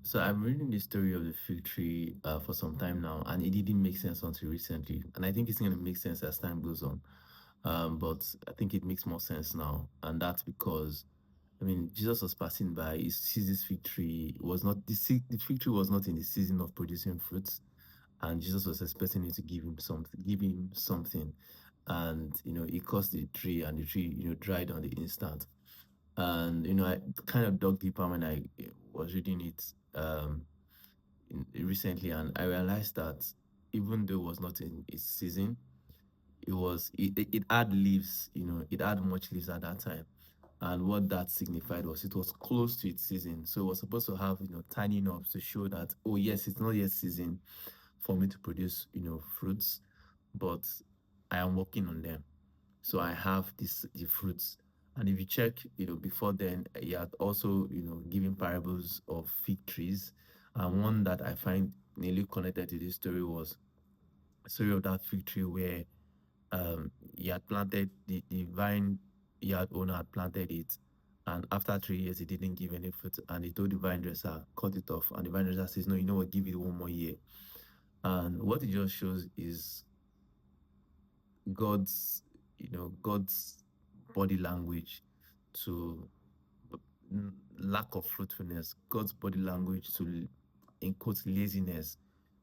So I'm reading the story of the fig tree for some time now, and it didn't make sense until recently. And I think it's going to make sense as time goes on. But I think it makes more sense now, and that's because I mean Jesus was passing by. He sees this fig tree. It was not the fig tree was not in the season of producing fruits, and Jesus was expecting it to give him something, and he cursed the tree, and the tree dried on the instant. And I kind of dug deeper when I was reading it recently, and I realized that even though it was not in its season, it had leaves. It had much leaves at that time, and what that signified was it was close to its season. So it was supposed to have tiny knobs to show that, oh yes, it's not yet season for me to produce fruits, but I am working on them. So I have the fruits. And if you check, before then, he had also, given parables of fig trees. And one that I find nearly connected to this story was a story of that fig tree where he had planted the vine, yard owner had planted it. And after 3 years, he didn't give any fruit. And he told the vine dresser, cut it off. And the vine dresser says, no, you know what, give it 1 more year. And what it just shows is God's body language to lack of fruitfulness, God's body language to, in quotes, laziness,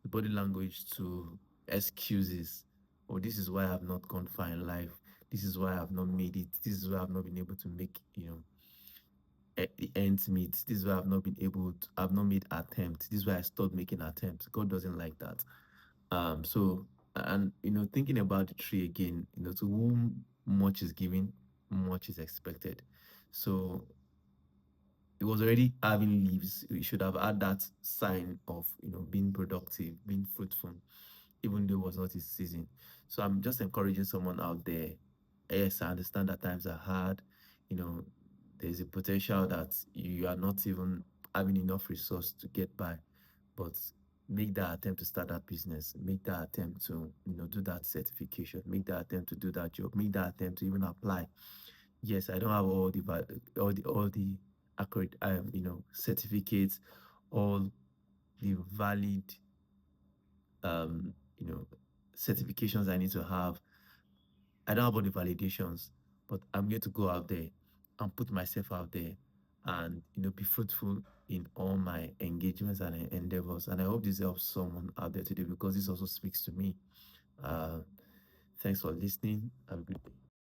the body language to excuses. Oh, this is why I've not gone far in life. This is why I've not made it. This is why I've not been able to make, the ends meet. This is why I've not made attempts. This is why I stopped making attempts. God doesn't like that. So, and thinking about the tree again, to whom much is given, much is expected. So it was already having leaves. We should have had that sign of being productive, being fruitful, even though it was not his season. So I'm just encouraging someone out there. Yes, I understand that times are hard. You know, there's a potential that you are not even having enough resource to get by, but make that attempt to start that business. Make that attempt to do that certification. Make that attempt to do that job. Make that attempt to even apply. Yes, I don't have all the accurate certificates, all the valid um you know certifications I need to have. I don't have all the validations, but I'm going to go out there and put myself out there and be fruitful in all my engagements and endeavors. And I hope this helps someone out there today because this also speaks to me. uh Thanks for listening. Have a good day.